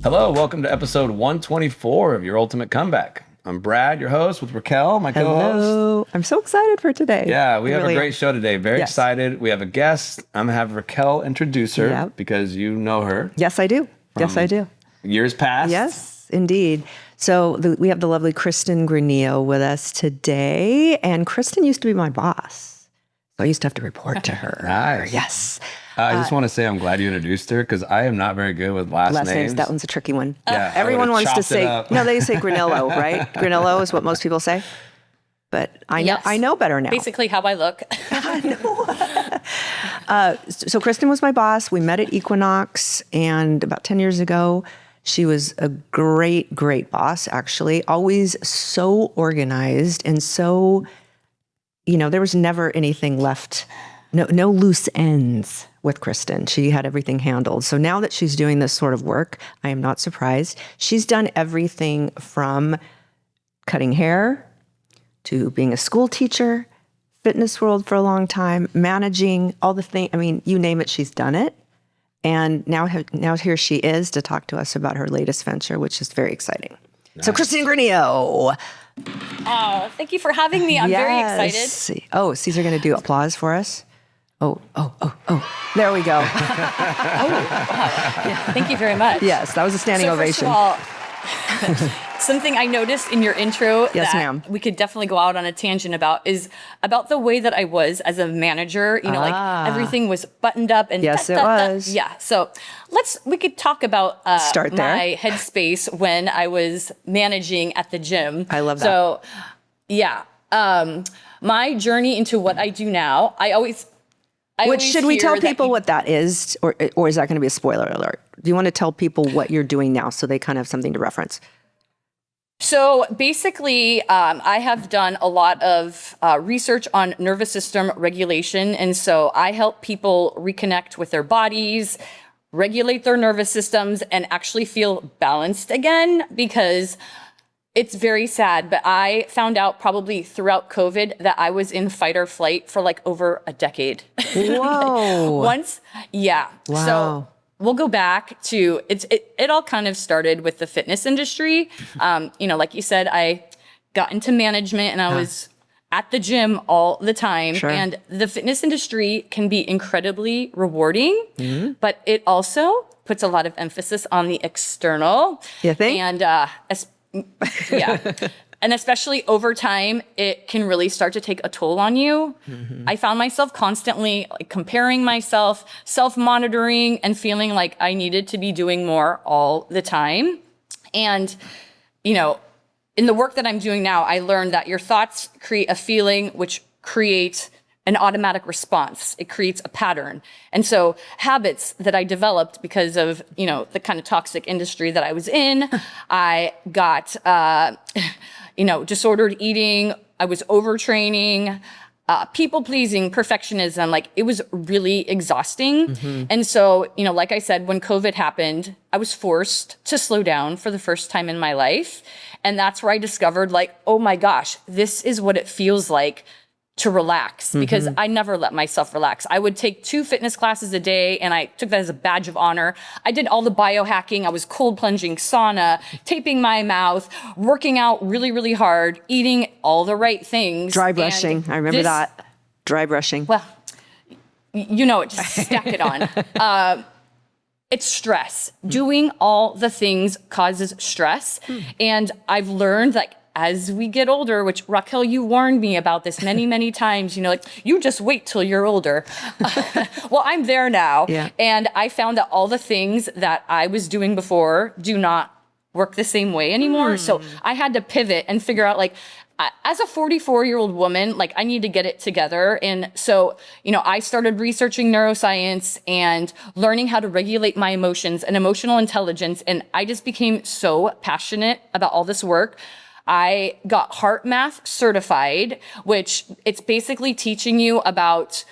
Hello, welcome to episode 124 of Your Ultimate Comeback. I'm Brad, your host, with Raquel, my co-host. Hello. I'm so excited for today. Yeah, we have a great show today. Very Yes. excited. We have a guest. I'm going to have Raquel introduce her because you know her. Yes, I do. Yes, I do. Years past. Yes, indeed. So we have the lovely Kristin Granillo with us today. And Kristin used to be my boss. So I used to have to report to her. Nice. Yes. I just want to say I'm glad you introduced her because I am not very good with last names. That one's a tricky one. Yeah, everyone wants to chopped it say, up. no, they say Granillo, right? Granillo is what most people say. But I know better now. Basically how I look. So Kristin was my boss. We met at Equinox, and about 10 years ago, she was a great, great boss, actually. Always so organized and so, there was never anything left, no loose ends with Kristin. She had everything handled. So now that she's doing this sort of work, I am not surprised. She's done everything from cutting hair to being a school teacher, fitness world for a long time, managing all the things. I mean, you name it, she's done it. And now here she is to talk to us about her latest venture, which is very exciting. Nice. So Kristin Granillo. Oh, thank you for having me. I'm very excited. Oh, Caesar going to do applause for us? Oh. There we go. Thank you very much. Yes, that was a standing ovation. First of all, something I noticed in your intro that we could definitely go out on a tangent about is about the way that I was as a manager. Like everything was buttoned up and it was. Yeah. So we could talk about my headspace when I was managing at the gym. I love that. So yeah, my journey into what I do now, should we tell people what that is, or is that going to be a spoiler alert? Do you want to tell people what you're doing now so they kind of have something to reference? So basically, I have done a lot of research on nervous system regulation. And so I help people reconnect with their bodies, regulate their nervous systems, and actually feel balanced again, because it's very sad, but I found out probably throughout COVID that I was in fight or flight for like over a decade. Whoa. Wow. So we'll go back to, it all kind of started with the fitness industry. Like you said, I got into management and I was at the gym all the time. Sure. And the fitness industry can be incredibly rewarding, but it also puts a lot of emphasis on the external. You think? And and especially over time, it can really start to take a toll on you. I found myself constantly comparing myself, self-monitoring, and feeling like I needed to be doing more all the time. And, in the work that I'm doing now, I learned that your thoughts create a feeling, which creates an automatic response. It creates a pattern. And so habits that I developed because of, the kind of toxic industry that I was in, I got, disordered eating. I was overtraining, people-pleasing, perfectionism. Like, it was really exhausting. And so, like I said, when COVID happened, I was forced to slow down for the first time in my life. And that's where I discovered, oh my gosh, this is what it feels like to relax, because I never let myself relax. I would take 2 fitness classes a day, and I took that as a badge of honor. I did all the biohacking. I was cold plunging, sauna, taping my mouth, working out really, really hard, eating all the right things. Dry brushing. I remember that. Dry brushing. Well, just stack it on. It's stress. Doing all the things causes stress. And I've learned that as we get older, which Raquel, you warned me about this many, many times, you just wait till you're older. Well, I'm there now. Yeah. And I found that all the things that I was doing before do not work the same way anymore. So I had to pivot and figure out as a 44-year-old woman, I need to get it together. And so, I started researching neuroscience and learning how to regulate my emotions and emotional intelligence. And I just became so passionate about all this work. I got Heart Math certified, which it's basically teaching you about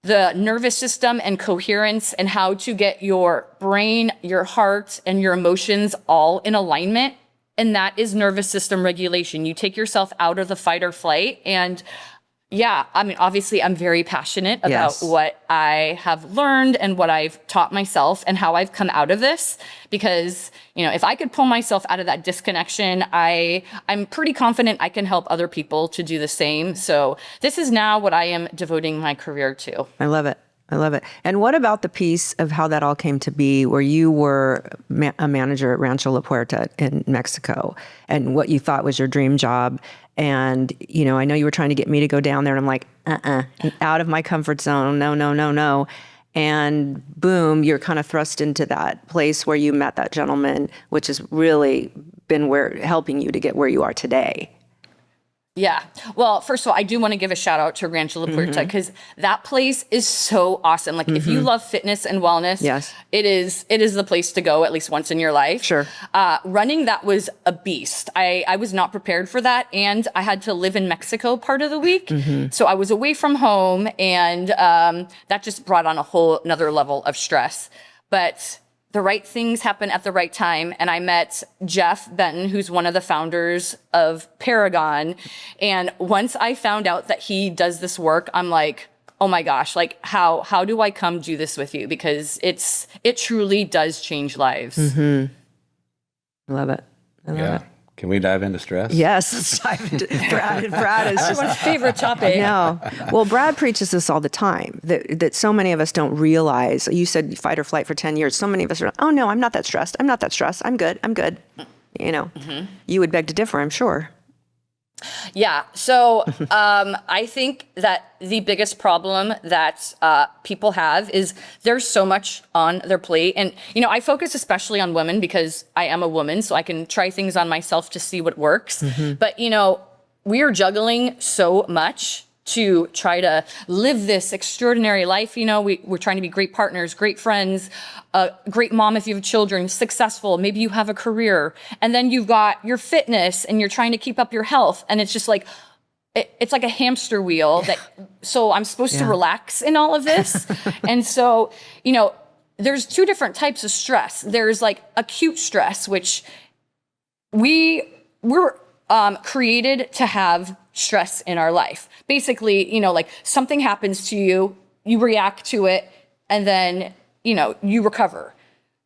the nervous system and coherence and how to get your brain, your heart, and your emotions all in alignment. And that is nervous system regulation. You take yourself out of the fight or flight. And Yeah, I mean, obviously, I'm very passionate about Yes. what I have learned and what I've taught myself and how I've come out of this. Because, if I could pull myself out of that disconnection, I'm pretty confident I can help other people to do the same. So this is now what I am devoting my career to. I love it. I love it. And what about the piece of how that all came to be, where you were a manager at Rancho La Puerta in Mexico, and what you thought was your dream job? And, I know you were trying to get me to go down there, and I'm like, out of my comfort zone. No, no, no, no. And boom, you're kind of thrust into that place where you met that gentleman, which has really been helping you to get where you are today. Yeah. Well, first of all, I do want to give a shout out to Rancho La Puerta because that place is so awesome. Like if you love fitness and wellness, Yes. it is the place to go at least once in your life. Sure. Running that was a beast. I was not prepared for that. And I had to live in Mexico part of the week. So I was away from home, and that just brought on a whole another level of stress. But the right things happen at the right time. And I met Jeff Benton, who's one of the founders of Paragon. And once I found out that he does this work, I'm like, oh my gosh, like how do I come do this with you? Because it truly does change lives. I love it. I love it. Can we dive into stress? Yes, let's dive into Brad is just Everyone's favorite topic. no. Well, Brad preaches this all the time, that so many of us don't realize. You said fight or flight for 10 years. So many of us are, oh no, I'm not that stressed. I'm not that stressed. I'm good. I'm good. You would beg to differ, I'm sure. Yeah. So I think that the biggest problem that people have is there's so much on their plate. And, I focus especially on women because I am a woman, so I can try things on myself to see what works. But, we are juggling so much to try to live this extraordinary life. We're trying to be great partners, great friends, great mom if you have children, successful, maybe you have a career, and then you've got your fitness and you're trying to keep up your health. And it's just like, it's like a hamster wheel so I'm supposed to relax in all of this. And so, there's two different types of stress. There's like acute stress, which we're created to have stress in our life. Basically, like something happens to you, you react to it, and then, you recover.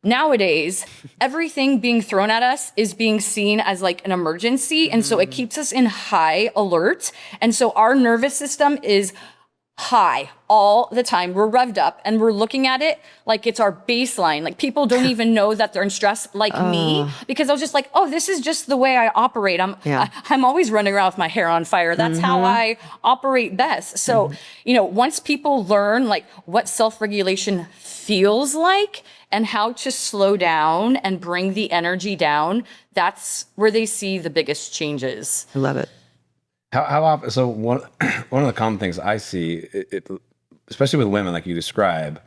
Nowadays, everything being thrown at us is being seen as like an emergency. And so it keeps us in high alert. And so our nervous system is high all the time. We're revved up and we're looking at it like it's our baseline. Like people don't even know that they're in stress like me, because I was just like, oh, this is just the way I operate. I'm always running around with my hair on fire. That's how I operate best. So, once people learn like what self-regulation feels like and how to slow down and bring the energy down, that's where they see the biggest changes. I love it. How often? So one of the common things I see, especially with women, like you describe,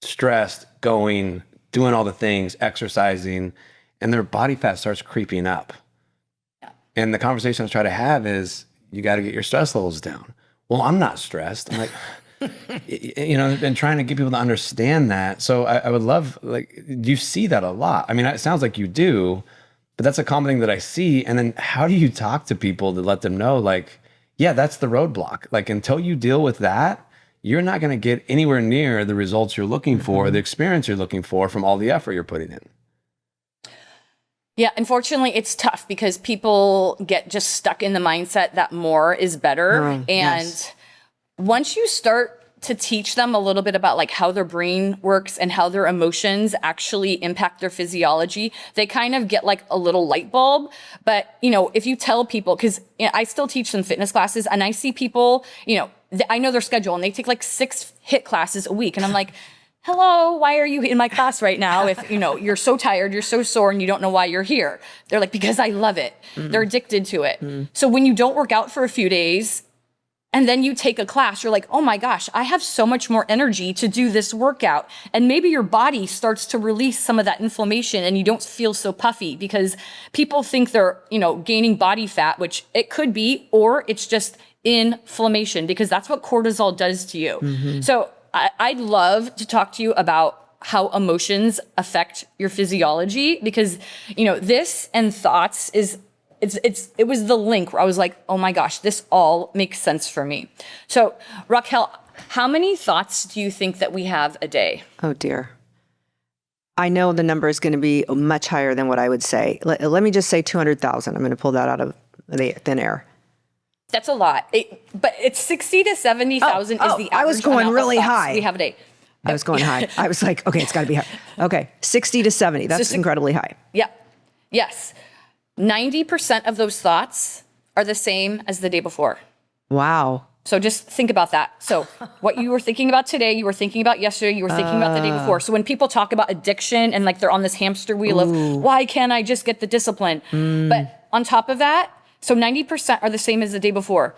stressed, doing all the things, exercising, and their body fat starts creeping up. Yeah. And the conversation I try to have is, you got to get your stress levels down. Well, I'm not stressed. I'm like, and trying to get people to understand that. So I would love, like, you see that a lot. I mean, it sounds like you do. But that's a common thing that I see. And then how do you talk to people to let them know, like, yeah, that's the roadblock. Like, until you deal with that, you're not going to get anywhere near the results you're looking for, the experience you're looking for from all the effort you're putting in. Yeah, unfortunately, it's tough because people get just stuck in the mindset that more is better. And once you start to teach them a little bit about like how their brain works and how their emotions actually impact their physiology, they kind of get like a little light bulb. But, if you tell people, because I still teach some fitness classes and I see people, I know their schedule and they take like 6 HIIT classes a week. And I'm like, hello, why are you in my class right now? If, you're so tired, you're so sore and you don't know why you're here. They're like, because I love it. They're addicted to it. So when you don't work out for a few days, and then you take a class, you're like, oh my gosh, I have so much more energy to do this workout. And maybe your body starts to release some of that inflammation and you don't feel so puffy, because people think they're, gaining body fat, which it could be, or it's just inflammation, because that's what cortisol does to you. So I'd love to talk to you about how emotions affect your physiology, because, this and thoughts is it was the link where I was like, oh my gosh, this all makes sense for me. So Raquel, how many thoughts do you think that we have a day? Oh dear. I know the number is going to be much higher than what I would say. Let me just say 200,000. I'm going to pull that out of the thin air. That's a lot. But it's 60 to 70,000 is the average I was going amount really of thoughts high. we have a day. I was going high. I was like, okay, it's got to be high. Okay, 60 to 70. That's incredibly high. Yeah. Yes. 90% of those thoughts are the same as the day before. Wow. So just think about that. So what you were thinking about today, you were thinking about yesterday, you were thinking about the day before. So when people talk about addiction and like they're on this hamster wheel of why can't I just get the discipline? But on top of that, so 90% are the same as the day before.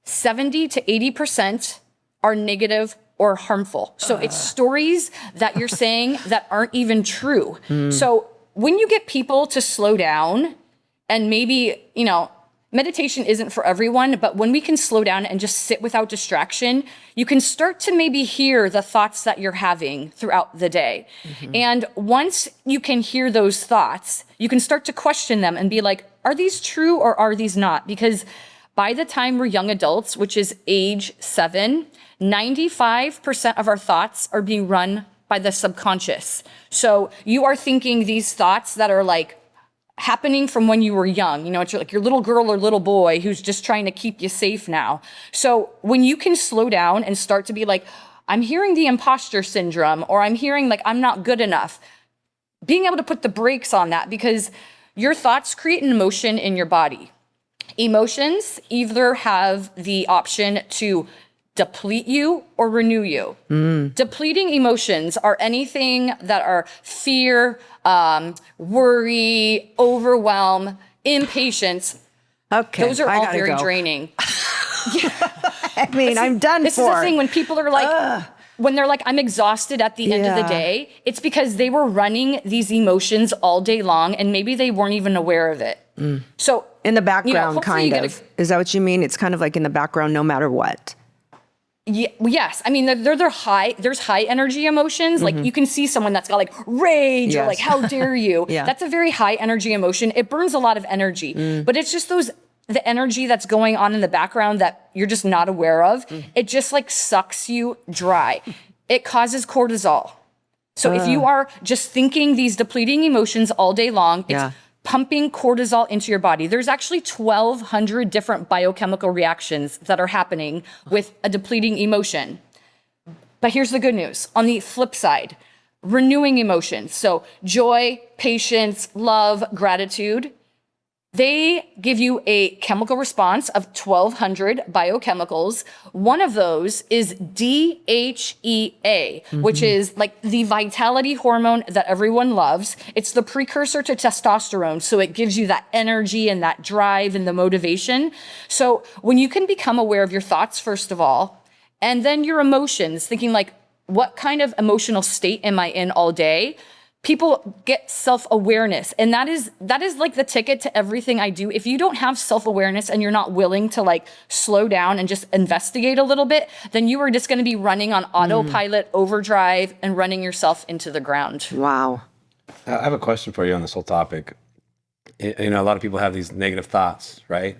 70 to 80% are negative or harmful. So it's stories that you're saying that aren't even true. So when you get people to slow down and maybe, meditation isn't for everyone, but when we can slow down and just sit without distraction, you can start to maybe hear the thoughts that you're having throughout the day. And once you can hear those thoughts, you can start to question them and be like, are these true or are these not? Because by the time we're young adults, which is age 7, 95% of our thoughts are being run by the subconscious. So you are thinking these thoughts that are like happening from when you were young. It's like your little girl or little boy who's just trying to keep you safe now. So when you can slow down and start to be like, I'm hearing the imposter syndrome, or I'm hearing like I'm not good enough, being able to put the brakes on that, because your thoughts create an emotion in your body. Emotions either have the option to deplete you or renew you. Depleting emotions are anything that are fear, worry, overwhelm, impatience. Okay. Those are all very draining. I mean, I'm done This is the thing when people are like, when they're like, I'm exhausted at the end of the day, it's because they were running these emotions all day long and maybe they weren't even aware of it. So in the background, kind of. Is that what you mean? It's kind of like in the background, no matter what. Yeah, yes. I mean, they're high. There's high energy emotions. Like you can see someone that's got like rage or like, how dare you? That's a very high energy emotion. It burns a lot of energy, but it's just the energy that's going on in the background that you're just not aware of. It just like sucks you dry. It causes cortisol. So if you are just thinking these depleting emotions all day long, it's pumping cortisol into your body. There's actually 1,200 different biochemical reactions that are happening with a depleting emotion. But here's the good news. On the flip side, renewing emotions, so joy, patience, love, gratitude, they give you a chemical response of 1,200 biochemicals. One of those is DHEA, which is like the vitality hormone that everyone loves. It's the precursor to testosterone, so it gives you that energy and that drive and the motivation. So when you can become aware of your thoughts, first of all, and then your emotions, thinking like, what kind of emotional state am I in all day? People get self-awareness, and that is like the ticket to everything I do. If you don't have self-awareness and you're not willing to like slow down and just investigate a little bit, then you are just going to be running on autopilot, overdrive, and running yourself into the ground. Wow. I have a question for you on this whole topic. A lot of people have these negative thoughts, right?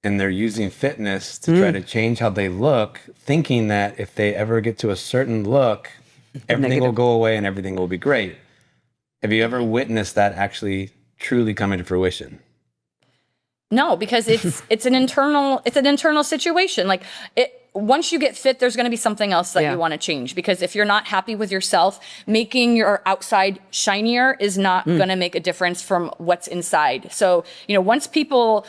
And they're using fitness to try to change how they look, thinking that if they ever get to a certain look, everything will go away and everything will be great. Have you ever witnessed that actually truly coming to fruition? No, because it's an internal situation. Like once you get fit, there's going to be something else that you want to change. Because if you're not happy with yourself, making your outside shinier is not going to make a difference from what's inside. So, once people,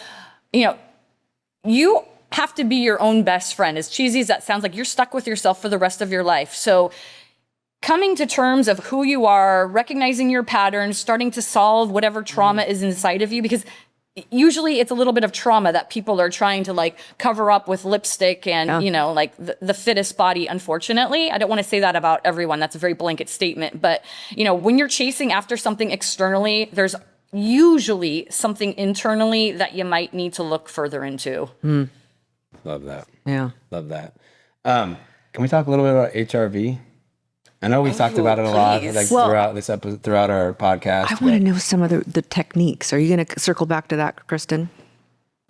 you have to be your own best friend. As cheesy as that sounds, like you're stuck with yourself for the rest of your life. So coming to terms of who you are, recognizing your patterns, starting to solve whatever trauma is inside of you, because usually it's a little bit of trauma that people are trying to like cover up with lipstick and, like the fittest body, unfortunately. I don't want to say that about everyone. That's a very blanket statement. But, when you're chasing after something externally, there's usually something internally that you might need to look further into. Love that. Yeah. Love that. Can we talk a little bit about HRV? I know we've talked about it a lot, please. like Well, throughout this episode, throughout our podcast. I want to know some of the techniques. Are you going to circle back to that, Kristin?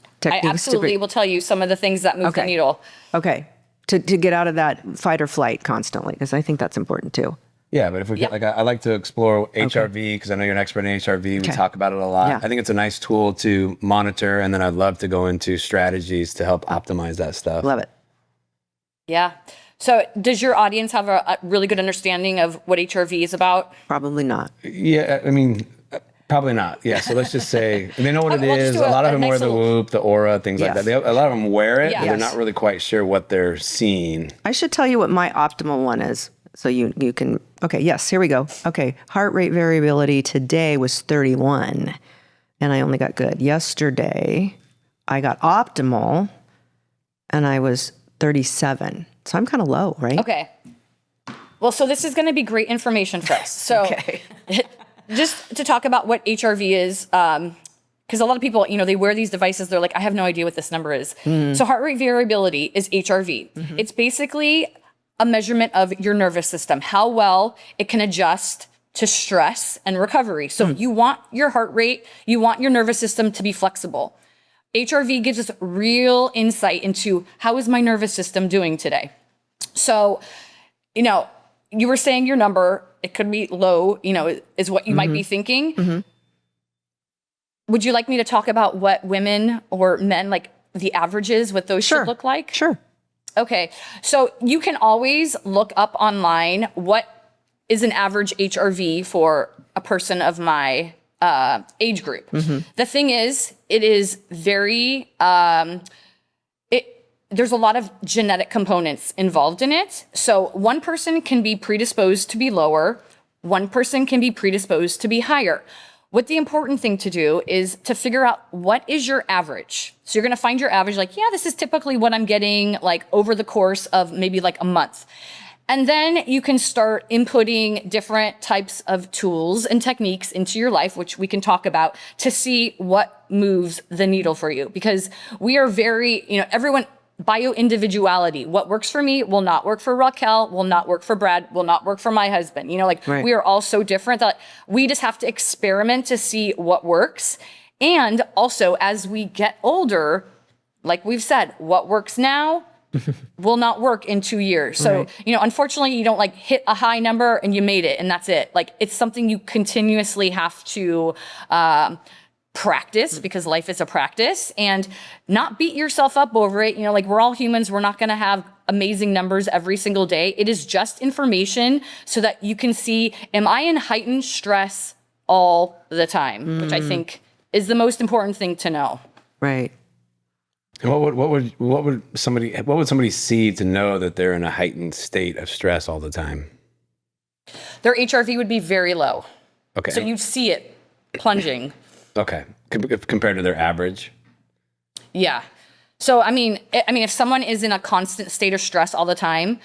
I Techniques absolutely will tell you some of the things that move the Okay. needle. Okay. To get out of that fight or flight constantly, because I think that's important too. Yeah, but if we Yep. like, I like to explore HRV because I know you're an expert in HRV. We Okay. talk about it a lot. Yeah. I think it's a nice tool to monitor, and then I'd love to go into strategies to help optimize that stuff. Love it. Yeah. So does your audience have a really good understanding of what HRV is about? Probably not. Yeah, I mean, probably not. Yeah, so let's just say they know what it We'll just is. do A lot of a them nice wear the little- Whoop, the Aura, things like Yes. that. A lot of them wear it, Yeah. but they're Yes. not really quite sure what they're seeing. I should tell you what my optimal one is. So you can, okay, yes, here we go. Okay, heart rate variability today was 31, and I only got good. Yesterday, I got optimal, and I was 37. So I'm kind of low, right? Okay. Well, so this is going to be great information for us. So Okay. just to talk about what HRV is, because a lot of people, they wear these devices. They're like, I have no idea what this number is. So heart rate variability is HRV. It's basically a measurement of your nervous system, how well it can adjust to stress and recovery. So you want your heart rate, you want your nervous system to be flexible. HRV gives us real insight into how is my nervous system doing today. So, you were saying your number, it could be low, is what you might be thinking. Would you like me to talk about what women or men, like the averages, what those should look like? Sure. Okay, so you can always look up online what is an average HRV for a person of my age group. The thing is, it is very, there's a lot of genetic components involved in it. So one person can be predisposed to be lower, one person can be predisposed to be higher. What the important thing to do is to figure out what is your average. So you're going to find your average, like, yeah, this is typically what I'm getting like over the course of maybe like a month. And then you can start inputting different types of tools and techniques into your life, which we can talk about, to see what moves the needle for you. Because we are very, everyone, bio-individuality. What works for me will not work for Raquel, will not work for Brad, will not work for my husband. Right. We are all so different that we just have to experiment to see what works. And also, as we get older, like we've said, what works now will not work in 2 years. So, unfortunately, you don't like hit a high number and you made it and that's it. Like, it's something you continuously have to practice, because life is a practice, and not beat yourself up over it. Like, we're all humans. We're not going to have amazing numbers every single day. It is just information so that you can see, am I in heightened stress all the time? Which I think is the most important thing to know. Right. And what would somebody see to know that they're in a heightened state of stress all the time? Their HRV would be very low. Okay. So you'd see it plunging. Okay. Compared to their average. Yeah. So, I mean, if someone is in a constant state of stress all the time,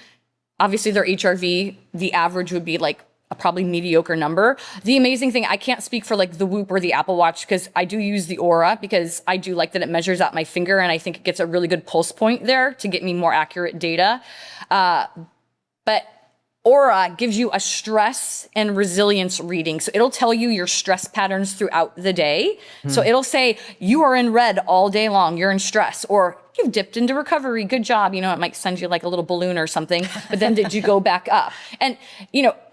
obviously their HRV, the average would be like a probably mediocre number. The amazing thing, I can't speak for like the Whoop or the Apple Watch, because I do use the Aura, because I do like that it measures out my finger, and I think it gets a really good pulse point there to get me more accurate data. But Aura gives you a stress and resilience reading. So it'll tell you your stress patterns throughout the day. So it'll say, you are in red all day long, you're in stress, or you've dipped into recovery, good job. It might send you like a little balloon or something, but then did you go back up? And,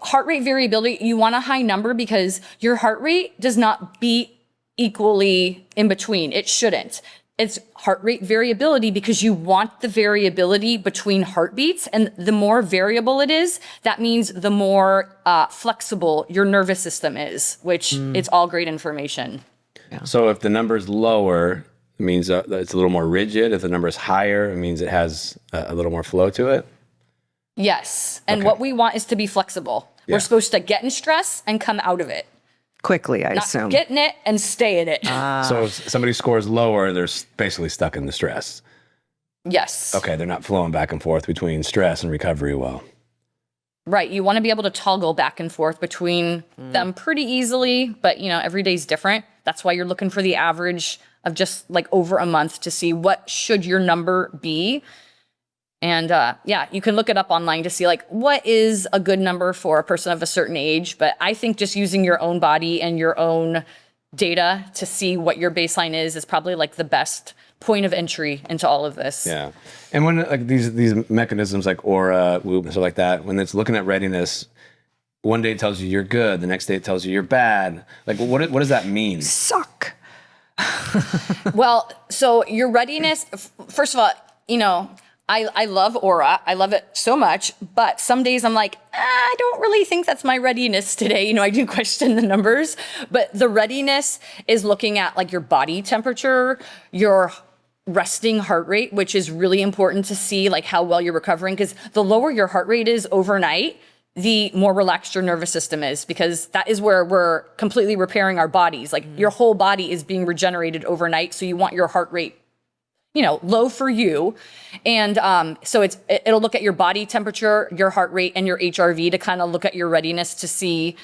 heart rate variability, you want a high number because your heart rate does not beat equally in between. It shouldn't. It's heart rate variability because you want the variability between heartbeats. And the more variable it is, that means the more flexible your nervous system is, which it's all great information. Yeah. So if the number is lower, it means that it's a little more rigid. If the number is higher, it means it has a little more flow to it. Yes. And Okay. what we want is to be flexible. Yeah. We're supposed to get in stress and come out of it. Quickly, I Not assume. get in it and stay in it. So if somebody scores lower, they're basically stuck in the stress. Yes. Okay, they're not flowing back and forth between stress and recovery well. Right. You want to be able to toggle back and forth between them pretty easily, but every day's different. That's why you're looking for the average of just like over a month to see what should your number be. And you can look it up online to see like what is a good number for a person of a certain age. But I think just using your own body and your own data to see what your baseline is probably like the best point of entry into all of this. Yeah. And when like these mechanisms like aura, whoop, and stuff like that, when it's looking at readiness, one day it tells you you're good, the next day it tells you you're bad. Like what does that mean? Suck. Well, so your readiness, first of all, I love aura. I love it so much. But some days I'm like, I don't really think that's my readiness today. I do question the numbers. But the readiness is looking at like your body temperature, your resting heart rate, which is really important to see like how well you're recovering. Because the lower your heart rate is overnight, the more relaxed your nervous system is, because that is where we're completely repairing our bodies. Like your whole body is being regenerated overnight. So you want your heart rate low for you. And so it'll look at your body temperature, your heart rate, and your HRV to kind of look at your readiness to see,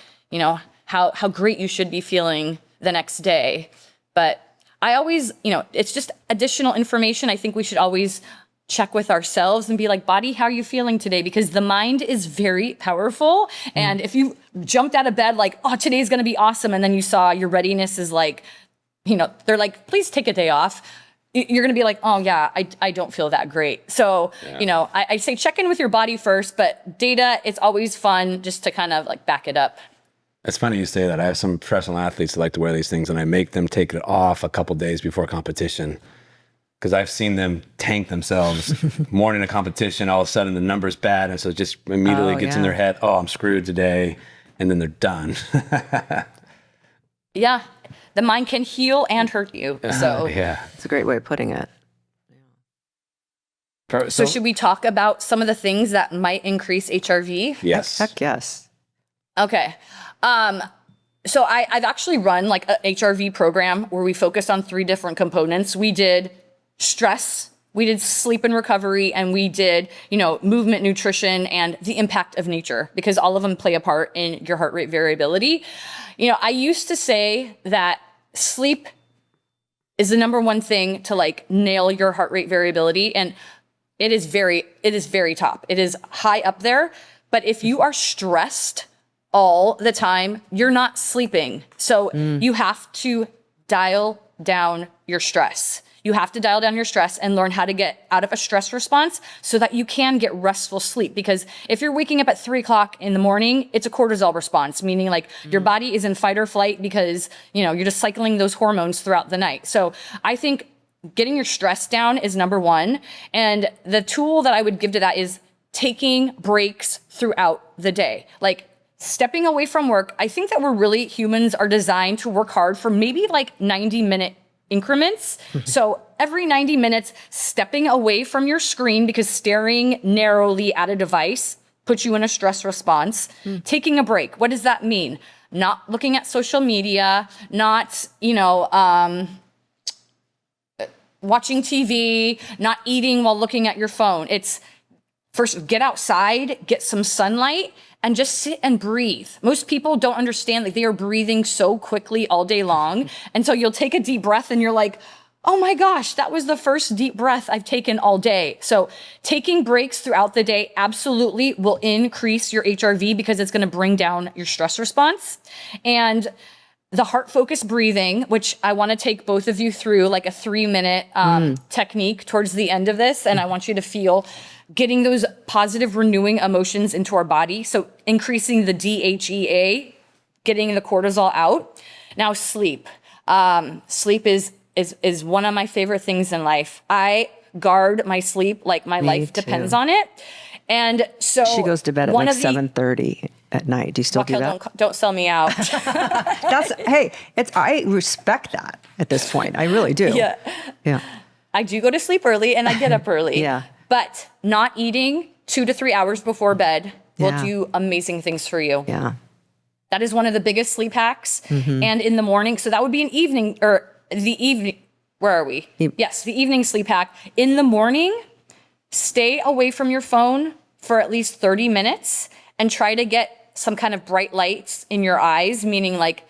how great you should be feeling the next day. But I always, it's just additional information. I think we should always check with ourselves and be like, body, how are you feeling today? Because the mind is very powerful. And if you jumped out of bed like, oh, today's going to be awesome, and then you saw your readiness is like, they're like, please take a day off. You're going to be like, oh, yeah, I don't feel that great. So, I say check in with your body first, but data, it's always fun just to kind of like back it up. It's funny you say that. I have some professional athletes that like to wear these things, and I make them take it off a couple days before competition because I've seen them tank themselves. Morning of competition, all of a sudden the number's bad, and so it just immediately gets in their head, oh, I'm screwed today, and then they're done. Yeah. The mind can heal and hurt you. So It's a great way of putting it. So should we talk about some of the things that might increase HRV? Yes. Heck yes. Okay. So I've actually run like a HRV program where we focused on 3 different components. We did stress, we did sleep and recovery, and we did, movement, nutrition, and the impact of nature, because all of them play a part in your heart rate variability. I used to say that sleep is the number one thing to like nail your heart rate variability. And it is very top. It is high up there. But if you are stressed all the time, you're not sleeping. So you have to dial down your stress. You have to dial down your stress and learn how to get out of a stress response so that you can get restful sleep. Because if you're waking up at 3 o'clock in the morning, it's a cortisol response, meaning like your body is in fight or flight because, you're just cycling those hormones throughout the night. So I think getting your stress down is number one. And the tool that I would give to that is taking breaks throughout the day. Like stepping away from work. I think that humans are designed to work hard for maybe like 90-minute increments. So every 90 minutes, stepping away from your screen, because staring narrowly at a device puts you in a stress response. Taking a break. What does that mean? Not looking at social media, not, watching TV, not eating while looking at your phone. It's first get outside, get some sunlight, and just sit and breathe. Most people don't understand that they are breathing so quickly all day long. And so you'll take a deep breath and you're like, oh my gosh, that was the first deep breath I've taken all day. So taking breaks throughout the day absolutely will increase your HRV because it's gonna bring down your stress response. And the heart focused breathing, which I wanna take both of you through like a 3-minute technique towards the end of this. And I want you to feel getting those positive renewing emotions into our body. So increasing the DHEA, getting the cortisol out. Now sleep. Sleep is one of my favorite things in life. I guard my sleep like my life depends on it. And so she goes to bed at like 7:30 at night. Do you still Raquel, do that? Don't sell me out. I respect that at this point. I really do. Yeah. I do go to sleep early and I get up early. Yeah. But not eating 2 to 3 hours before bed will do amazing things for you. Yeah. That is one of the biggest sleep hacks. And in the morning, so that would be an evening or the evening. Where are we? Yes, the evening sleep hack. In the morning, stay away from your phone for at least 30 minutes and try to get some kind of bright lights in your eyes, meaning like,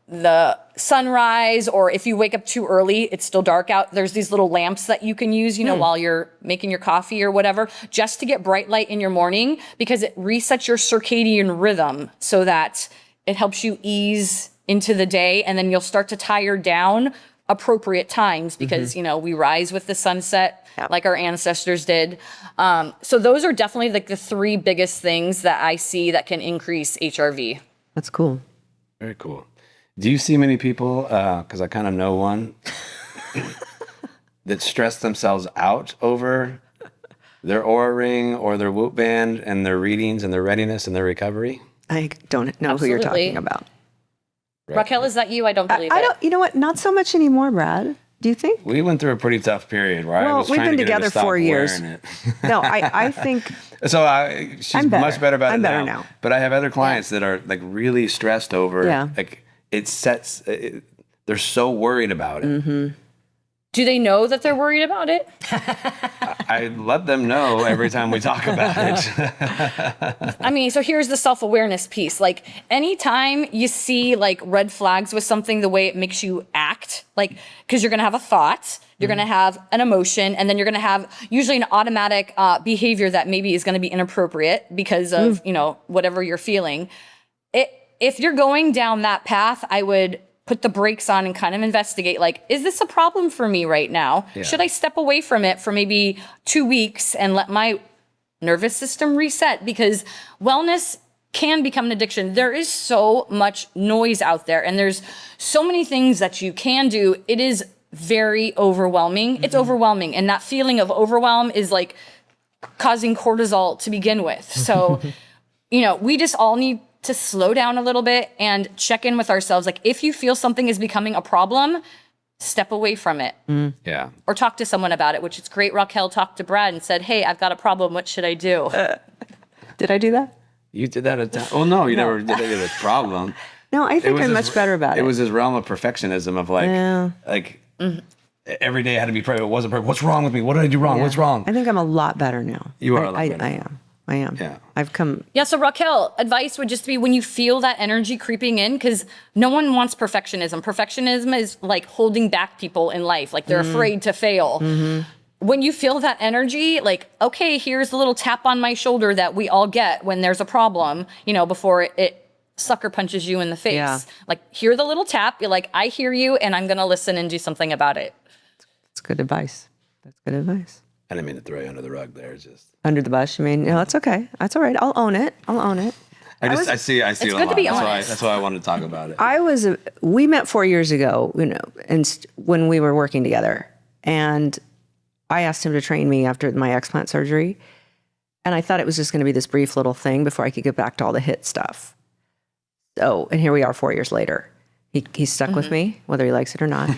the sunrise, or if you wake up too early, it's still dark out. There's these little lamps that you can use, while you're making your coffee or whatever, just to get bright light in your morning, because it resets your circadian rhythm so that it helps you ease into the day, and then you'll start to tire down appropriate times because, we rise with the sunset like our ancestors did. So those are definitely like the 3 biggest things that I see that can increase HRV. That's cool. Very cool. Do you see many people, because I kind of know one, that stress themselves out over their Oura Ring or their Whoop Band and their readings and their readiness and their recovery? I don't know who you're talking about. Raquel, is that you? I don't believe I don't. You know what? Not so much anymore, Brad. Do you think? We went through a pretty tough period where I was we've trying been to get her together to stop 4 years. wearing it. No, I think. So she's I'm better. much better about I'm it better now. But I have other clients that are like really stressed over. Yeah. Like they're so worried about it. Do they know that they're worried about it? I let them know every time we talk about it. I mean, so here's the self-awareness piece. Like, anytime you see like red flags with something, the way it makes you act, like, because you're going to have a thought, you're going to have an emotion, and then you're going to have usually an automatic behavior that maybe is going to be inappropriate because of, whatever you're feeling. If you're going down that path, I would put the brakes on and kind of investigate, like, is this a problem for me right now? Yeah. Should I step away from it for maybe 2 weeks and let my nervous system reset? Because wellness can become an addiction. There is so much noise out there, and there's so many things that you can do. It is very overwhelming. It's overwhelming. And that feeling of overwhelm is like causing cortisol to begin with. So, we just all need to slow down a little bit and check in with ourselves. Like, if you feel something is becoming a problem, step away from it. Yeah. Or talk to someone about it, which is great. Raquel talked to Brad and said, hey, I've got a problem. What should I do? Did I do that? You did that at time. Oh, no, you never did that with a problem. No, I think I'm much better about it. It was this realm of perfectionism of every day I had to be perfect. It wasn't perfect. What's wrong with me? What did I do wrong? Yeah. What's wrong? I think I'm a lot better now. You are a lot better. I am. Yeah. I've come. Yeah. So Raquel, advice would just be when you feel that energy creeping in, because no one wants perfectionism. Perfectionism is like holding back people in life. Like, they're afraid to fail. When you feel that energy, like, okay, here's a little tap on my shoulder that we all get when there's a problem, before it sucker punches you in the face. Yeah. Like, hear the little tap. You're like, I hear you, and I'm going to listen and do something about it. That's good advice. That's good advice. I didn't mean to throw you under the rug there. Just under the bus. You mean, no, that's okay. That's all right. I'll own it. I see it a good lot. to be honest. That's why I wanted to talk about it. We met 4 years ago, and when we were working together, and I asked him to train me after my explant surgery, and I thought it was just going to be this brief little thing before I could get back to all the HIIT stuff. So, and here we are 4 years later. He's stuck with me, whether he likes it or not.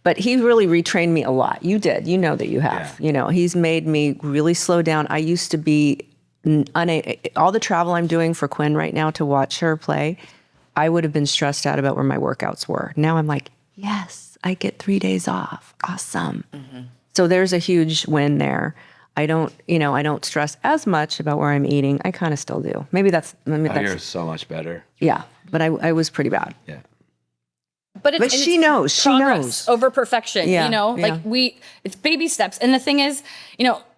But he really retrained me a lot. You did. You know that you have. Yeah. He's made me really slow down. I used to be all the travel I'm doing for Quinn right now to watch her play, I would have been stressed out about where my workouts were. Now I'm like, yes, I get 3 days off. Awesome. So there's a huge win there. I don't stress as much about where I'm eating. I kind of still do. Maybe that's you're so much better. Yeah, but I was pretty bad. Yeah. But she knows. She progress knows over perfection. Yeah, It's baby steps. And the thing is,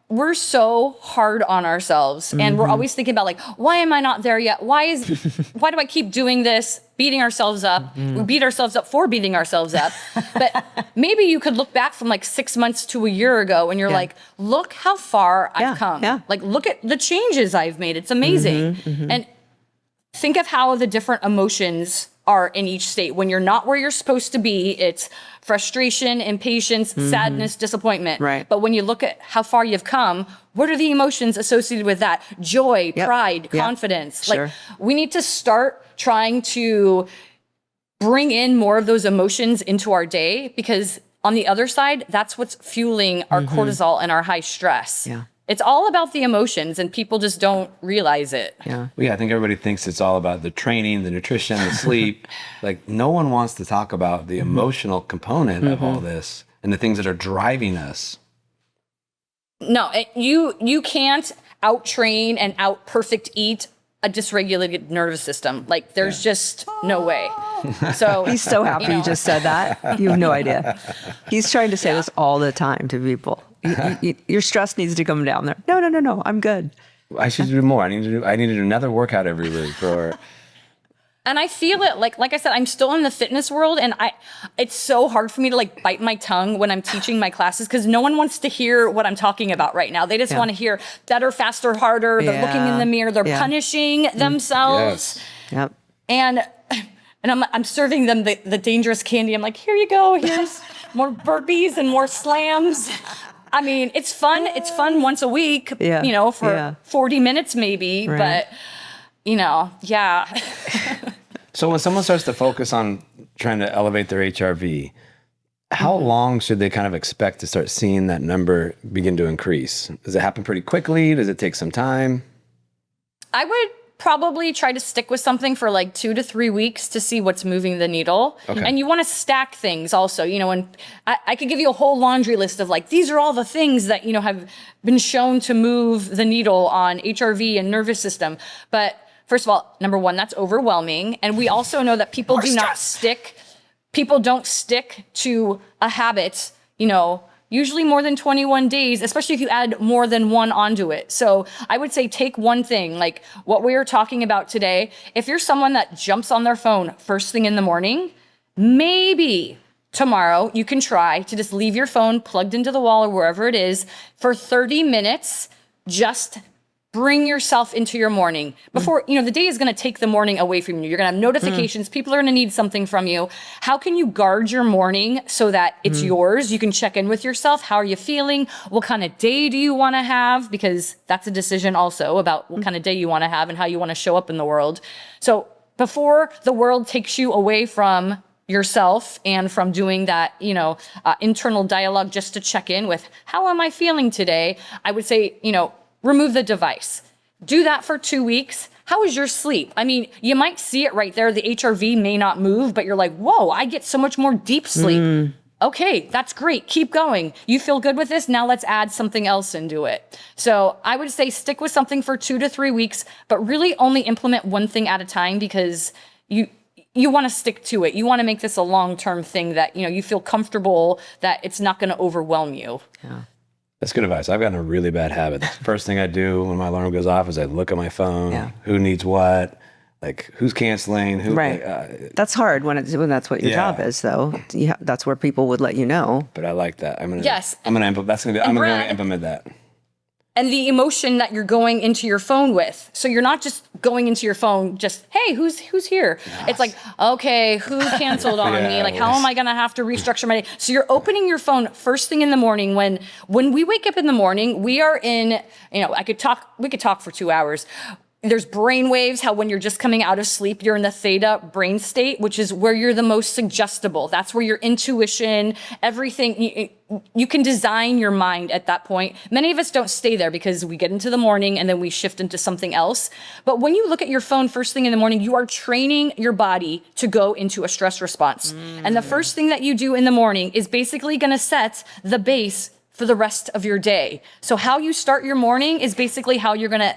we're so hard on ourselves, and we're always thinking about, like, why am I not there yet? Why do I keep doing this? Beating ourselves up. We beat ourselves up for beating ourselves up. But maybe you could look back from like 6 months to a year ago, and you're like, look how far I've come. Yeah. Like, look at the changes I've made. It's amazing. And think of how the different emotions are in each state. When you're not where you're supposed to be, it's frustration, impatience, sadness, disappointment. Right. But when you look at how far you've come, what are the emotions associated with that? Joy, pride, confidence. Sure. Like, we need to start trying to bring in more of those emotions into our day, because on the other side, that's what's fueling our cortisol and our high stress. Yeah. It's all about the emotions, and people just don't realize it. Yeah. Well, yeah, I think everybody thinks it's all about the training, the nutrition, the sleep. Like, no one wants to talk about the emotional component of all this and the things that are driving us. No, you can't out-train and out-perfect eat a dysregulated nervous system. Like there's just no way. So He's so happy you just said that. You have no idea. He's trying to say this all the time to people. Your stress needs to come down there. No, I'm good. I should do more. I need to do another workout every week. And I feel it, like I said, I'm still in the fitness world, and it's so hard for me to like bite my tongue when I'm teaching my classes because no one wants to hear what I'm talking about right now. They just want to hear better, faster, harder. They're looking in the mirror. They're punishing themselves. Yes. Yep. And I'm serving them the dangerous candy. I'm like, here you go. Here's more burpees and more slams. I mean, it's fun. It's fun once a week, for 40 minutes maybe, but yeah. So when someone starts to focus on trying to elevate their HRV, how long should they kind of expect to start seeing that number begin to increase? Does it happen pretty quickly? Does it take some time? I would probably try to stick with something for like 2 to 3 weeks to see what's moving the needle. Okay. And you want to stack things also, and I could give you a whole laundry list of like, these are all the things that, have been shown to move the needle on HRV and nervous system. But first of all, number one, that's overwhelming. And we also know that people don't stick to a habit, usually more than 21 days, especially if you add more than one onto it. So I would say take one thing, like what we are talking about today. If you're someone that jumps on their phone first thing in the morning, maybe tomorrow you can try to just leave your phone plugged into the wall or wherever it is for 30 minutes, just bring yourself into your morning before, the day is going to take the morning away from you. You're going to have notifications. People are going to need something from you. How can you guard your morning so that it's yours? You can check in with yourself. How are you feeling? What kind of day do you want to have? Because that's a decision also about what kind of day you want to have and how you want to show up in the world. So before the world takes you away from yourself and from doing that, internal dialogue just to check in with how am I feeling today? I would say, remove the device. Do that for 2 weeks. How is your sleep? I mean, you might see it right there. The HRV may not move, but you're like, whoa, I get so much more deep sleep. Okay, that's great. Keep going. You feel good with this? Now let's add something else into it. So I would say stick with something for 2 to 3 weeks, but really only implement one thing at a time because you want to stick to it. You want to make this a long-term thing that, you feel comfortable that it's not going to overwhelm you. Yeah. That's good advice. I've gotten a really bad habit. The first thing I do when my alarm goes off is I look at my phone. Yeah. Who needs what? Like who's canceling? Who? Right. That's hard when that's what your job is, though. That's where people would let you know. But I like that. I'm gonna Brad, implement that. And the emotion that you're going into your phone with. So you're not just going into your phone just, hey, who's here? Yes. It's like, okay, who canceled on me? Like, how am I going to have to restructure my day? So you're opening your phone first thing in the morning. When we wake up in the morning, we are in, we could talk for 2 hours. There's brain waves, how when you're just coming out of sleep, you're in the theta brain state, which is where you're the most suggestible. That's where your intuition, everything, you can design your mind at that point. Many of us don't stay there because we get into the morning and then we shift into something else. But when you look at your phone first thing in the morning, you are training your body to go into a stress response. And the first thing that you do in the morning is basically going to set the base for the rest of your day. So how you start your morning is basically how you're going to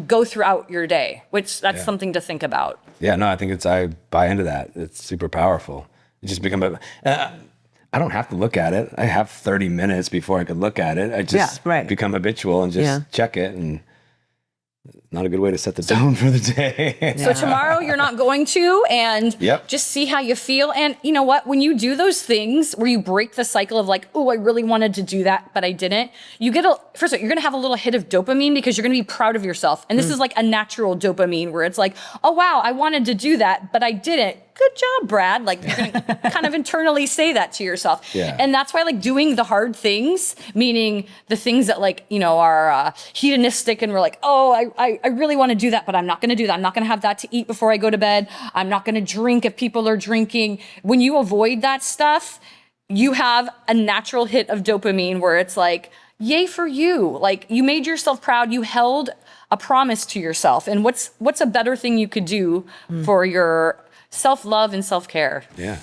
go throughout your day, which that's something to think about. Yeah, no, I think I buy into that. It's super powerful. It just become I don't have to look at it. I have 30 minutes before I could look at it. I just become habitual and just check it, and not a good way to set the tone for the day. So tomorrow you're not going to, and just see how you feel. And you know what? When you do those things where you break the cycle of like, oh, I really wanted to do that, but I didn't, first of all, you're going to have a little hit of dopamine because you're going to be proud of yourself. And this is like a natural dopamine where it's like, oh, wow, I wanted to do that, but I didn't. Good job, Brad. Like you're going to kind of internally say that to yourself. Yeah. And that's why like doing the hard things, meaning the things that like, are hedonistic and we're like, oh, I really want to do that, but I'm not going to do that. I'm not going to have that to eat before I go to bed. I'm not going to drink if people are drinking. When you avoid that stuff, you have a natural hit of dopamine where it's like, yay for you. Like you made yourself proud. You held a promise to yourself. And what's a better thing you could do for your self-love and self-care? Yeah.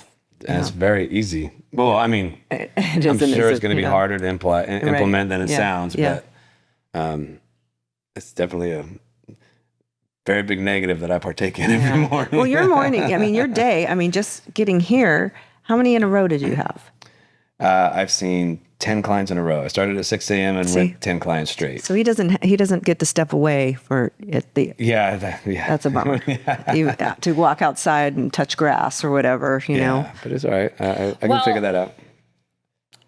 And it's very easy. Well, I mean, I'm sure it's going to be harder to implement than it sounds, but it's definitely very big negative that I partake in every morning. Well, your morning, I mean, your day, I mean, just getting here, how many in a row did you have? I've seen 10 clients in a row. I started at 6 a.m. and went 10 clients straight. So he doesn't get to step away for it. Yeah. That's a bummer. To walk outside and touch grass or whatever, you know. But it's all right. I can figure that out.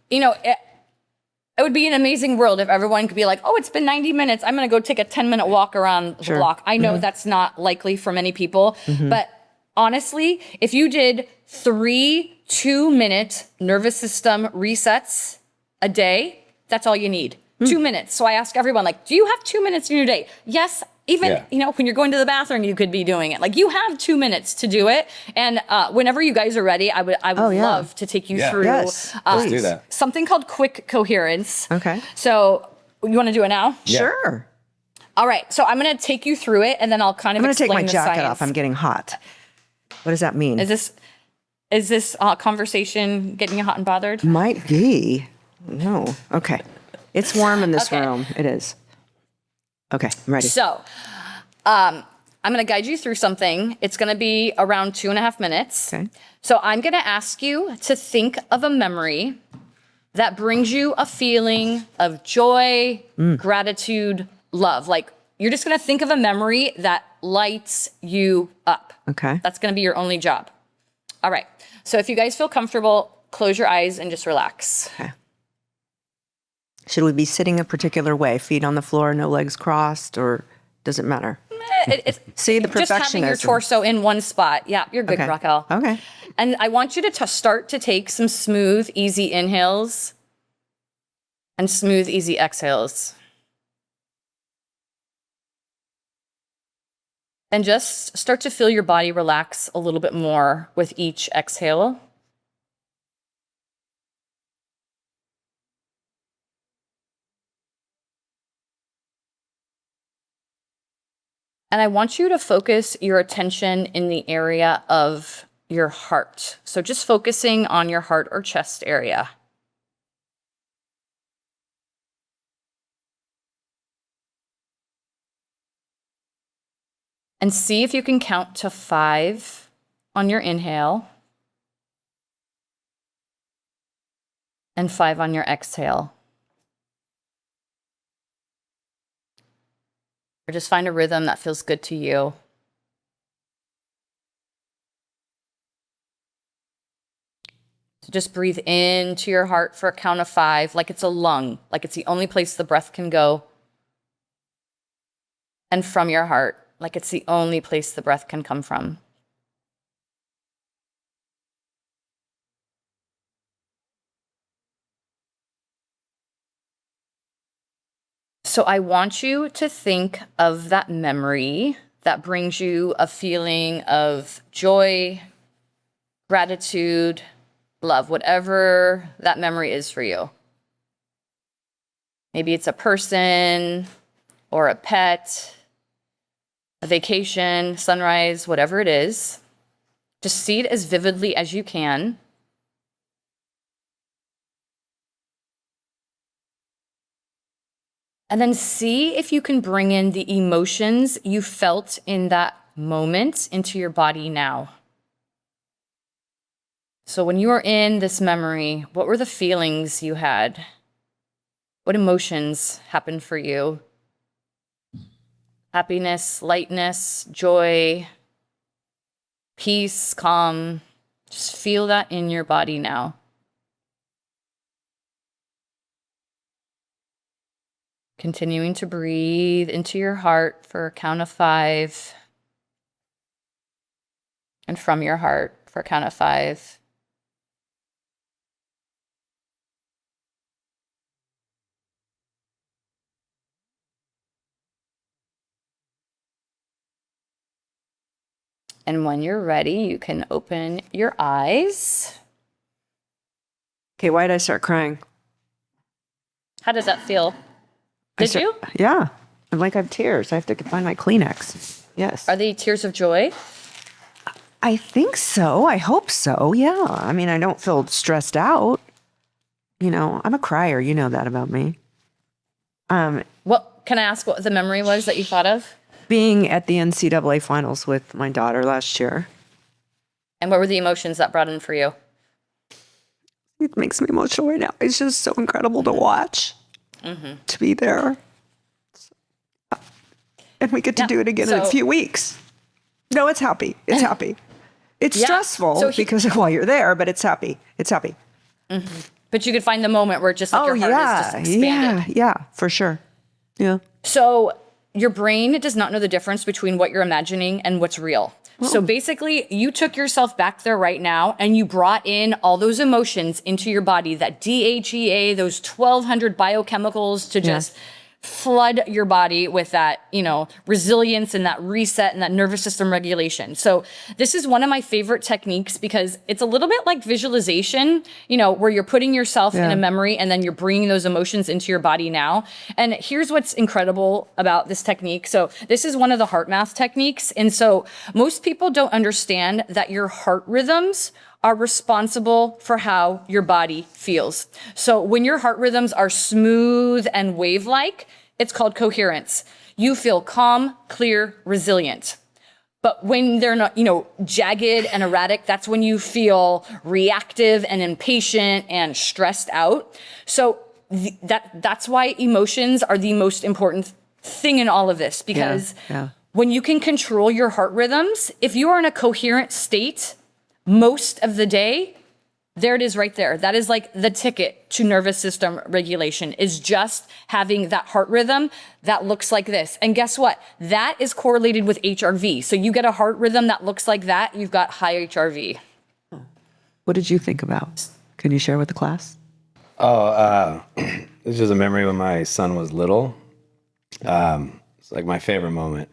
You know, it would be an amazing world if everyone could be like, oh, it's been 90 minutes. I'm going to go take a 10-minute walk around the block. I know that's not likely for many people, but honestly, if you did 3 2-minute nervous system resets a day, that's all you need. 2 minutes. So I ask everyone, like, do you have 2 minutes in your day? Yes. Even, you know, when you're going to the bathroom, you could be doing it. Like, you have 2 minutes to do it. And whenever you guys are ready, I would love to take you through Let's do that. Something called quick coherence. Okay. So you want to do it now? Yeah. Sure. All right. So I'm going to take you through it, and then I'll kind of I'm going to take my explain the jacket science. off. I'm getting hot. What does that mean? Is this conversation getting you hot and bothered? Might be. No. Okay. It's warm in this room. It is. Okay, I'm ready. So, I'm going to guide you through something. It's going to be around 2.5 minutes. Okay. So I'm going to ask you to think of a memory that brings you a feeling of joy, gratitude, love. Like, you're just going to think of a memory that lights you up. Okay. That's going to be your only job. All right. So if you guys feel comfortable, close your eyes and just relax. Okay. Should we be sitting a particular way? Feet on the floor, no legs crossed, or does it matter? See, the perfectionism. Just having your torso in one spot. Yeah, you're good, Okay. Raquel. Okay. And I want you to start to take some smooth, easy inhales and smooth, easy exhales. And just start to feel your body relax a little bit more with each exhale. And I want you to focus your attention in the area of your heart. So just focusing on your heart or chest area. And see if you can count to 5 on your inhale and 5 on your exhale. Or just find a rhythm that feels good to you. So just breathe into your heart for a count of 5, like it's a lung, like it's the only place the breath can go. And from your heart, like it's the only place the breath can come from. So I want you to think of that memory that brings you a feeling of joy, gratitude, love, whatever that memory is for you. Maybe it's a person or a pet, a vacation, sunrise, whatever it is. Just see it as vividly as you can. And then see if you can bring in the emotions you felt in that moment into your body now. So when you were in this memory, what were the feelings you had? What emotions happened for you? Happiness, lightness, joy, peace, calm. Just feel that in your body now. Continuing to breathe into your heart for a count of 5. And from your heart for a count of 5. And when you're ready, you can open your eyes. Okay, why did I start crying? How does that feel? Did you? Yeah. I'm like, I have tears. I have to find my Kleenex. Yes. Are they tears of joy? I think so. I hope so. Yeah. I mean, I don't feel stressed out. You know, I'm a crier. You know that about me. What can I ask what the memory was that you thought of? being at the NCAA finals with my daughter last year. And what were the emotions that brought in for you? It makes me emotional right now. It's just so incredible to watch, to be there. And we get to do it again in a few weeks. No, it's happy. It's happy. It's stressful because of while you're there, but it's happy. It's happy. But you could find the moment where just like your heart is just expanded. Yeah, for sure. Yeah. So your brain does not know the difference between what you're imagining and what's real. So basically, you took yourself back there right now and you brought in all those emotions into your body, that DHEA, those 1,200 biochemicals to just flood your body with that, resilience and that reset and that nervous system regulation. So this is one of my favorite techniques because it's a little bit like visualization, where you're putting yourself in a memory and then you're bringing those emotions into your body now. And here's what's incredible about this technique. So this is one of the heart math techniques. And so most people don't understand that your heart rhythms are responsible for how your body feels. So when your heart rhythms are smooth and wave-like, it's called coherence. You feel calm, clear, resilient. But when they're not, jagged and erratic, that's when you feel reactive and impatient and stressed out. So that's why emotions are the most important thing in all of this, because when you can control your heart rhythms, if you are in a coherent state most of the day, there it is right there. That is like the ticket to nervous system regulation, is just having that heart rhythm that looks like this. And guess what? That is correlated with HRV. So you get a heart rhythm that looks like that, you've got high HRV. What did you think about? Can you share with the class? This is a memory when my son was little. It's like my favorite moment.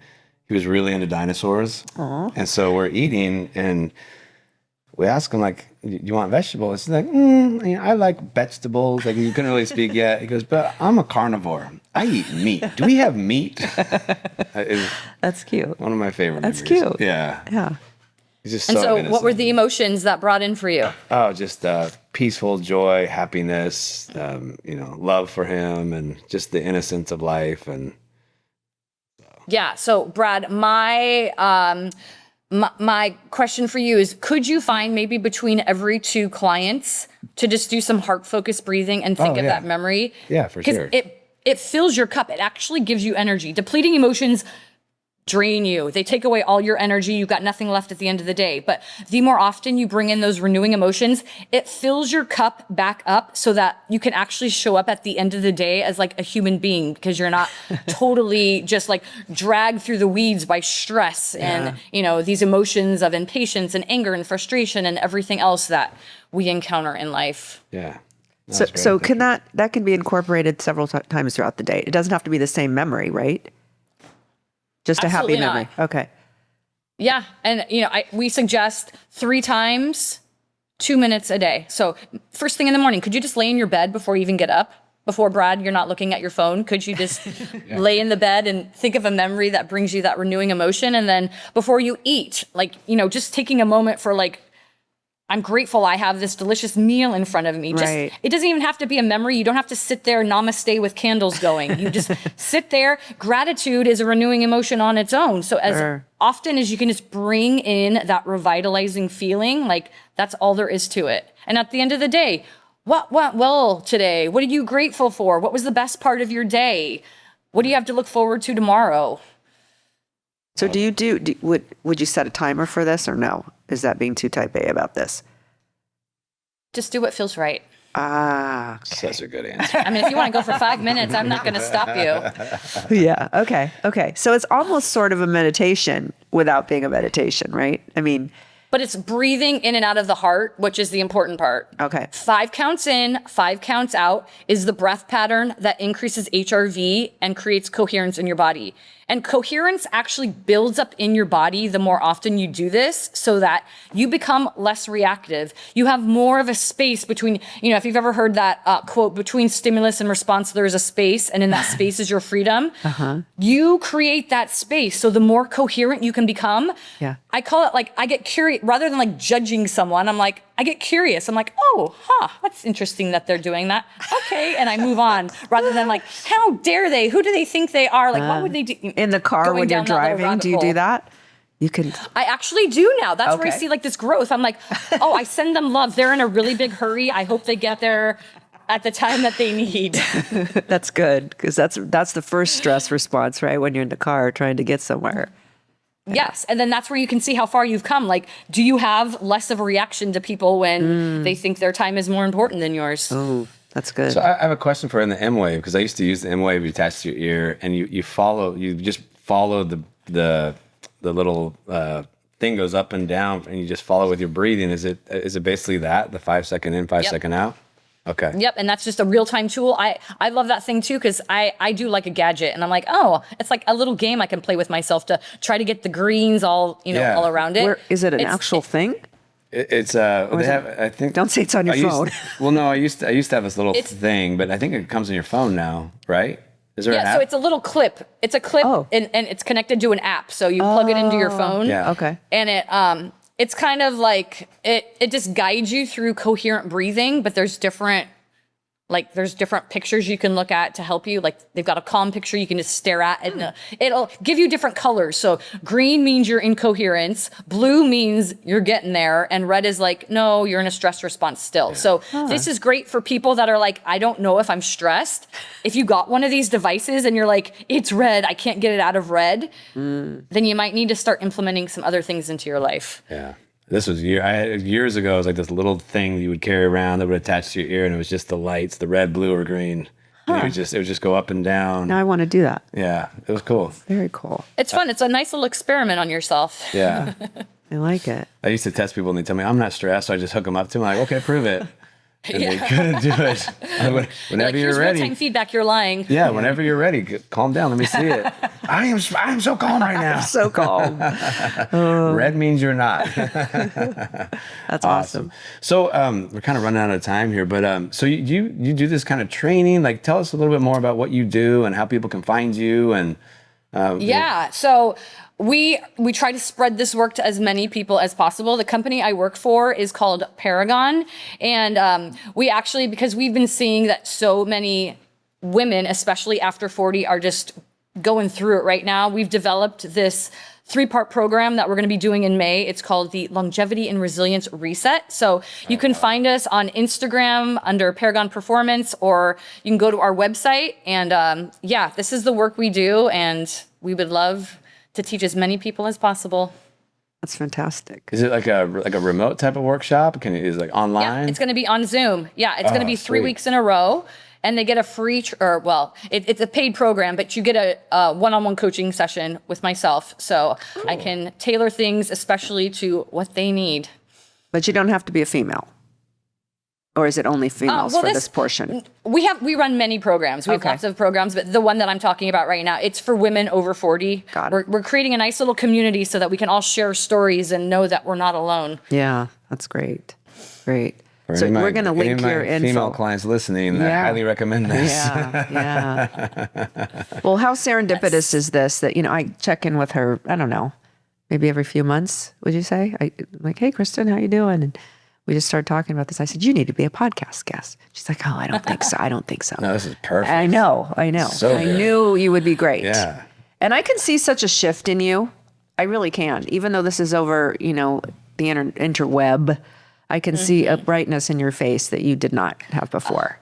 He was really into dinosaurs. Aww. And so we're eating and we ask him, like, you want vegetables? He's like, I like vegetables. Like, you couldn't really speak yet. He goes, but I'm a carnivore. I eat meat. Do we have meat? That's cute. One of my favorite That's memories. cute. Yeah. He's just And so innocent. what were the emotions that brought in for you? Oh, just peaceful joy, happiness, love for him, and just the innocence of life. And Yeah. So Brad, my question for you is, could you find maybe between every 2 clients to just do some heart focused breathing and think of that memory? Yeah, for sure. Because it fills your cup. It actually gives you energy. Depleting emotions drain you. They take away all your energy. You've got nothing left at the end of the day. But the more often you bring in those renewing emotions, it fills your cup back up so that you can actually show up at the end of the day as like a human being, because you're not totally just like dragged through the weeds by stress and, these emotions of impatience and anger and frustration and everything else that we encounter in life. Yeah. So can that can be incorporated several times throughout the day? It doesn't have to be the same memory, right? Just Absolutely a happy memory. not. Okay. Yeah. And, we suggest 3 times, 2 minutes a day. So first thing in the morning, could you just lay in your bed before you even get up? Before, Brad, you're not looking at your phone. Could you just lay in the bed and think of a memory that brings you that renewing emotion? And then before you eat, just taking a moment for I'm grateful I have this delicious meal in front of me. Right. It doesn't even have to be a memory. You don't have to sit there namaste with candles going. You just sit there. Gratitude is a renewing emotion on its own. So as often as you can just bring in that revitalizing feeling, that's all there is to it. And at the end of the day, what went well today? What are you grateful for? What was the best part of your day? What do you have to look forward to tomorrow? So would you set a timer for this or no? Is that being too type A about this? Just do what feels right. Okay. Such a good answer. I mean, if you want to go for 5 minutes, I'm not going to stop you. Yeah. Okay. So it's almost sort of a meditation without being a meditation, right? I mean, But it's breathing in and out of the heart, which is the important part. Okay. 5 counts in, 5 counts out is the breath pattern that increases HRV and creates coherence in your body. And coherence actually builds up in your body the more often you do this, so that you become less reactive. You have more of a space between, if you've ever heard that quote, between stimulus and response, there is a space, and in that space is your freedom. You create that space. So the more coherent you can become, I call it I get curious, rather than judging someone, I get curious. I'm like, that's interesting that they're doing that. okay? And I move on rather than like, how dare they? Who do they think they are? Like, what would they do? In the car Going when you're down that little driving, rabbit do you do hole. that? You can. I actually do now. That's where I Okay. see like this growth. I'm like, oh, I send them love. They're in a really big hurry. I hope they get there at the time that they need. That's good, because that's the first stress response, right? When you're in the car trying to get somewhere. Yes. And then that's where you can see how far you've come. Like, do you have less of a reaction to people when they think their time is more important than yours? Oh, that's good. So I have a question for in the M wave, because I used to use the M wave attached to your ear, and you just follow the little thing goes up and down, and you just follow with your breathing. Is it basically that, the 5 second in, 5 second out? Okay. Yep, and that's just a real-time tool. I love that thing too, because I do like a gadget, and I'm like, oh, it's like a little game I can play with myself to try to get the greens all all around it. Is it an actual thing? It's they have, I think. Don't say it's on your phone. Well, no, I used to have this little thing, but I think it comes in your phone now, right? Is there an app? So it's a little clip. It's a clip, and it's connected to an app. So you plug it into your phone. Yeah. Okay. And it's kind of like it just guides you through coherent breathing, but there's different pictures you can look at to help you. Like, they've got a calm picture you can just stare at, and it'll give you different colors. So green means you're in coherence, blue means you're getting there, and red is like, no, you're in a stress response still. Yeah. So this is great for people that are like, I don't know if I'm stressed. If you got one of these devices and you're like, it's red, I can't get it out of red, then you might need to start implementing some other things into your life. Yeah. This was years ago. It was like this little thing you would carry around that would attach to your ear, and it was just the lights, the red, blue, or green. And it would just go up and down. Now I want to do that. Yeah, it was cool. Very cool. It's fun. It's a nice little experiment on yourself. Yeah. I like it. I used to test people, and they tell me I'm not stressed, so I just hook them up to them. I'm like, okay, prove it. And they couldn't do it. Whenever you're ready. Real-time feedback, you're lying. Yeah, whenever you're ready, calm down. Let me see it. I am so calm right now. So calm. Red means you're not. That's awesome. So we're kind of running out of time here, but so you do this kind of training. Like, tell us a little bit more about what you do and how people can find you. And so we try to spread this work to as many people as possible. The company I work for is called Paragon, and we actually, because we've been seeing that so many women, especially after 40, are just going through it right now, we've developed this 3-part program that we're going to be doing in May. It's called the Longevity and Resilience Reset. So you can find us on Instagram under Paragon Performance, or you can go to our website. And this is the work we do, and we would love to teach as many people as possible. That's fantastic. is it like a remote type of workshop? Is it like online? Yeah, it's going to be on Zoom. Yeah, it's going to be 3 sweet. weeks in a row. And they get a free, it's a paid program, but you get a one-on-one coaching session with myself. So I can tailor things especially to what they need. But you don't have to be a female. Or is it only females for this portion? We run many programs. We have lots of programs, but the one that I'm talking about right now, it's for women over 40. Got it. We're creating a nice little community so that we can all share stories and know that we're not alone. Yeah, that's great. Great. For So any of we're going to any link of my your info. female clients listening, I highly recommend this. Yeah. Well, how serendipitous is this that, I check in with her, I don't know, maybe every few months, would you say? Like, hey, Kristin, how you doing? And we just started talking about this. I said, you need to be a podcast guest. She's like, oh, I don't think so. I don't think so. No, this is perfect. I know. So I good. knew you would be great. Yeah. And I can see such a shift in you. I really can. Even though this is over, the interweb, I can see a brightness in your face that you did not have before.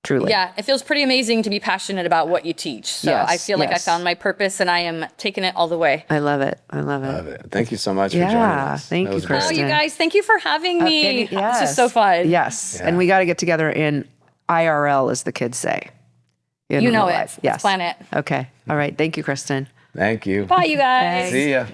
Truly. Yeah, it feels pretty amazing to be passionate about what you teach. So Yes, I feel like I found my purpose, and I am taking it all the way. I love it. Love it. Thank you so much for joining us. Thank That you, was great. Kristin. Oh, you guys, thank you for having me. Yes. This is so fun. Yes. Yeah. And we got to get together in IRL, as the kids say. In You know real it. life. Let's plan it. Okay. All right. Thank you, Kristin. Thank you. Bye, you guys. Thanks. See ya.